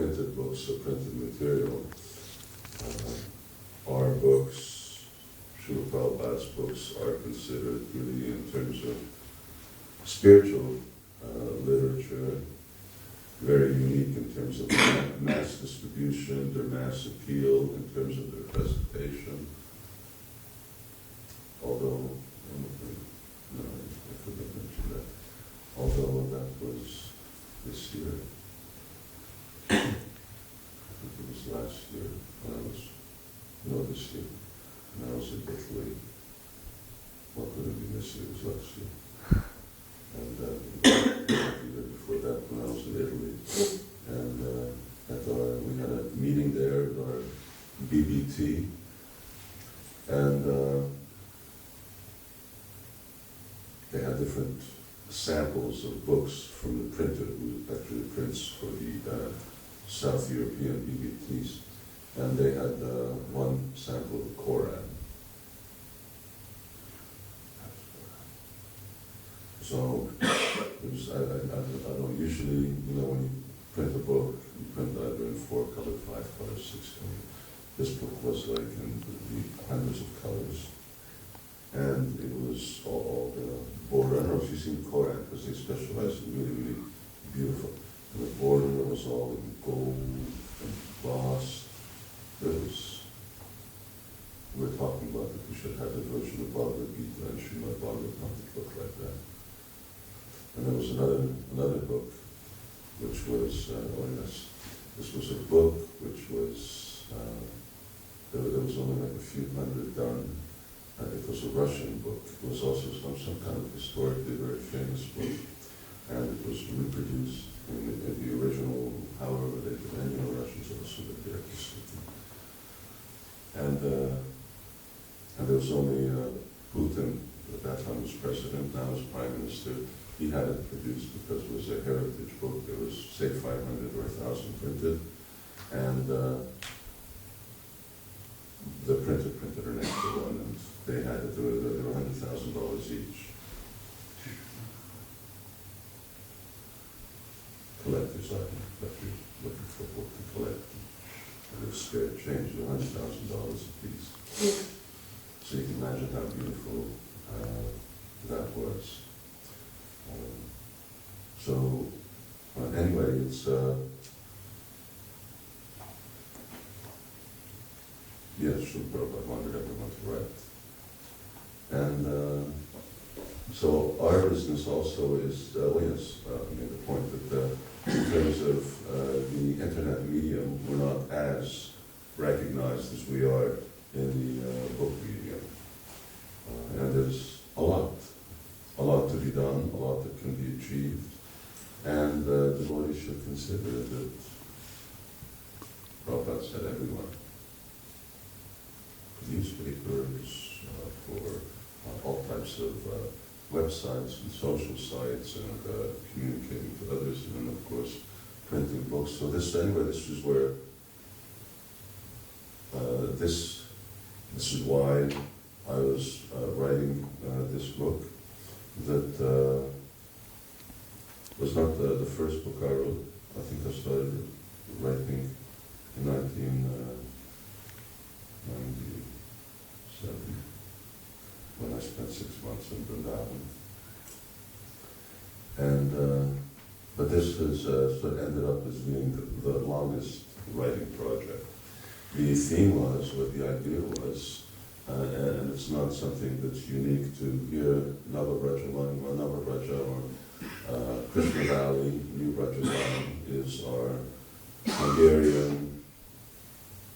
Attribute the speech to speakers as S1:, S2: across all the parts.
S1: printed books or printed material. Our books, Srila Prabhupada's books, are considered really, in terms of spiritual literature, very unique in terms of mass distribution, their mass appeal, in terms of their presentation. Although, no, I forgot to mention that. Although that was this year. I think it was last year when I was, no, this year, when I was in Italy. What could have been this year? It was last year. And the year before that, when I was in Italy. And we had a meeting there at our BBT. And they had different samples of books from the printer, who actually prints for the South European BBTs. And they had one sample of the Koran. So, it was, I don't usually, when you print a book, you print either in 4-color, 5-color, 6-color. This book was like in the hundreds of colors. And it was all the border. I don't know if you've seen the Koran, because they specialize in really, really beautiful. And the border was all in gold and gloss. We were talking about that we should have a version of Bhagavad Gita and Srimad Bhagavatam that looked like that. And there was another book, which was, this was a book which was, there was only like a few hundred done. It was a Russian book. It was also some kind of historically very famous book. And it was reproduced in the original, however they did. And Russians also did their history. And there was only Putin, at that time was president, now is prime minister. He had it produced because it was a heritage book. There was, say, 500 or 1,000 printed. And the printer printed an extra one, and they had it, they were $100,000 each. Collector's item, collectors looking for a book to collect. And it was spare change, $100,000 a piece. So you can imagine how beautiful that was. Anyway, it's yes, Prabhupada wanted everyone to write. And so our business also is, I made the point that in terms of the internet medium, we're not as recognized as we are in the book medium. And there's a lot to be done, a lot that can be achieved. And the devotees should consider that Prabhupada said everyone. Newspapers, for all types of websites and social sites, and communicating to others, and of course printing books. So this is where this is why I was writing this book. That was not the first book I wrote. I think I started writing in 1997, when I spent 6 months in Vrindavan. And but this has sort of ended up as being the longest writing project. The theme was, what the idea was, and it's not something that's unique to here, Navabraja or Krishna Valley. New Brajalan is our Hungarian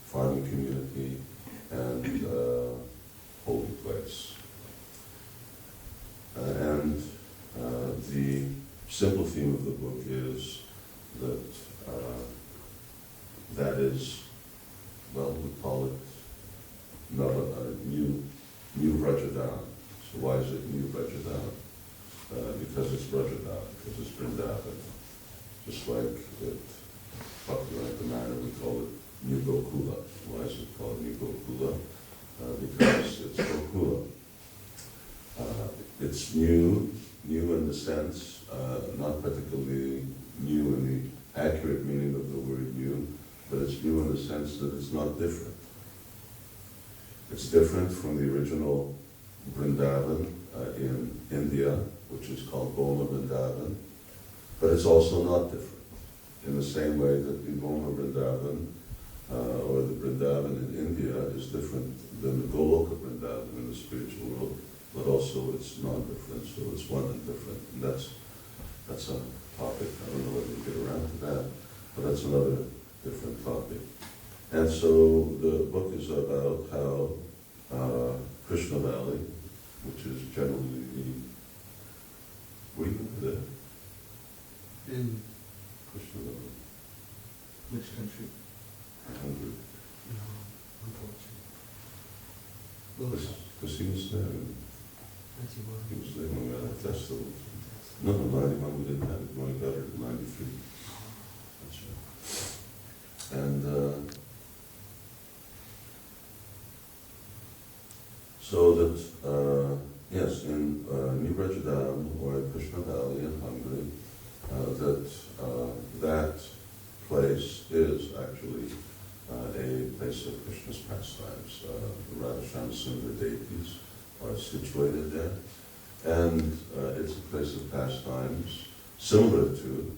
S1: farming community and holy place. And the simple theme of the book is that that is, well, we call it New Brajalan. So why is it New Brajalan? Because it's Brajalan, because it's Vrindavan. Just like it, popular at the manor, we call it New Gokula. Why is it called New Gokula? Because it's Gokula. It's new in the sense, not particularly new in the accurate meaning of the word new, new in the sense that it's not different. It's different from the original Vrindavan in India, which is called Goma Vrindavan, but it's also not different. In the same way that the Goma Vrindavan or the Vrindavan in India is different than the Goloka Vrindavan in the spiritual world, but also it's non-different, so it's one and different. And that's a topic. I don't know whether we get around to that, but that's another different topic. And so the book is about how Krishna Valley, which is generally the, where do you live?
S2: In
S1: Krishna Valley.
S2: which country?
S1: Hungary.
S2: No, unfortunately.
S1: Because he was there. He was there when we had a festival. No, 91 we didn't have it. We only got it in 93. That's right. And so that, yes, in New Brajadam or Krishna Valley in Hungary, that place is actually a place of Krishna's pastimes. The Radhasham Sundar deities are situated there. And it's a place of pastimes similar to,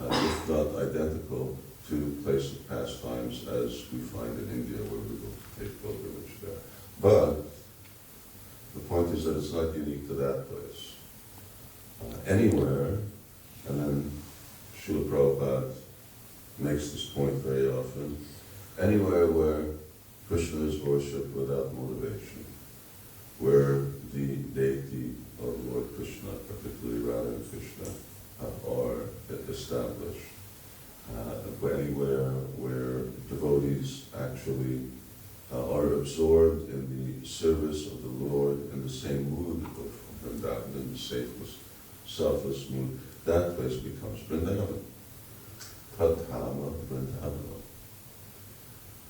S1: if not identical, to place of pastimes as we find in India where we go to take pilgrimage there. But the point is that it's not unique to that place. Anywhere, and then Srila Prabhupada makes this point very often, anywhere where Krishna is worshipped without motivation, where the deity of Lord Krishna, particularly Radha and Krishna, are established, anywhere where devotees actually are absorbed in the service of the Lord in the same mood of Vrindavan, in the selfless mood, that place becomes Vrindavan. Padhama Vrindavan.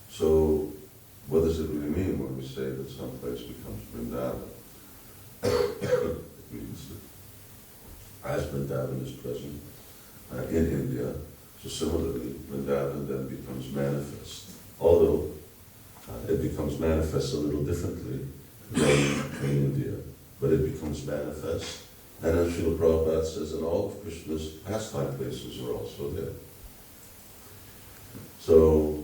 S1: So, what does it really mean when we say that some place becomes Vrindavan? It means that as Vrindavan is present in India, so similarly, Vrindavan then becomes manifest. Although it becomes manifest a little differently than in India, but it becomes manifest. And then Srila Prabhupada says that all of Krishna's pastime places are also there. So,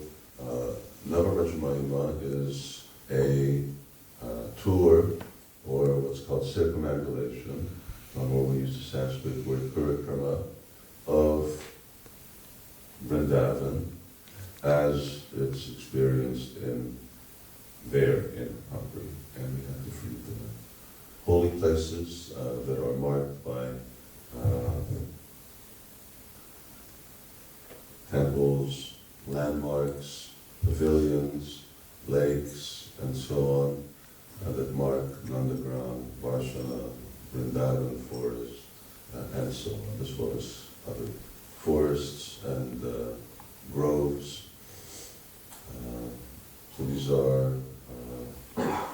S1: Navaraja Mahima is a tour, or what's called circumambulation, or we use the Sanskrit word parikrama, of Vrindavan as it's experienced in Hungary. And we have different holy places that are marked by temples, landmarks, pavilions, lakes, and so on, that mark Nandagram, Varshana, Vrindavan forest, and so on, as well as other forests and groves. So these are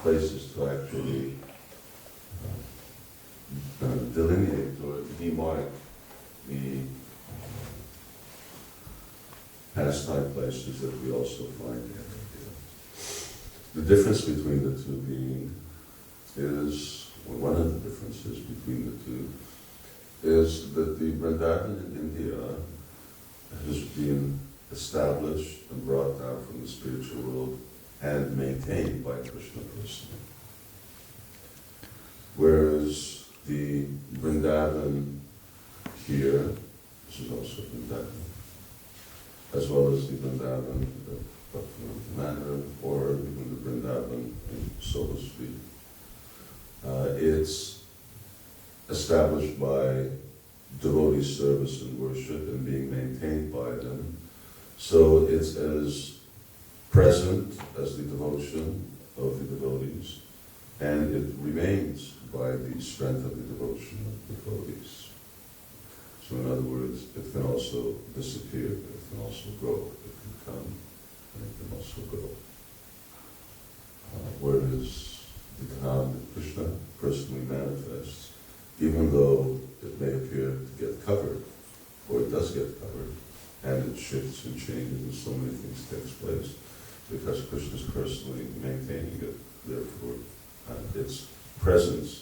S1: places to actually delineate or demark the pastime places that we also find in India. The difference between the two being is, or one of the differences between the two, is that the Vrindavan in India has been established and brought down from the spiritual world and maintained by Krishna personally. Whereas the Vrindavan here, this is also Vrindavan, as well as the Vrindavan of Manor, or even the Vrindavan in Soho Street, it's established by devotee service and worship and being maintained by them. So it's as present as the devotion of the devotees, and it remains by the strength of the devotion of the devotees. So in other words, it can also disappear, it can also go, it can come, and it can also go. Whereas the Dham that Krishna personally manifests, even though it may appear to get covered, or it does get covered, and it shifts and changes, and so many things takes place because Krishna is personally maintaining it. Therefore, its presence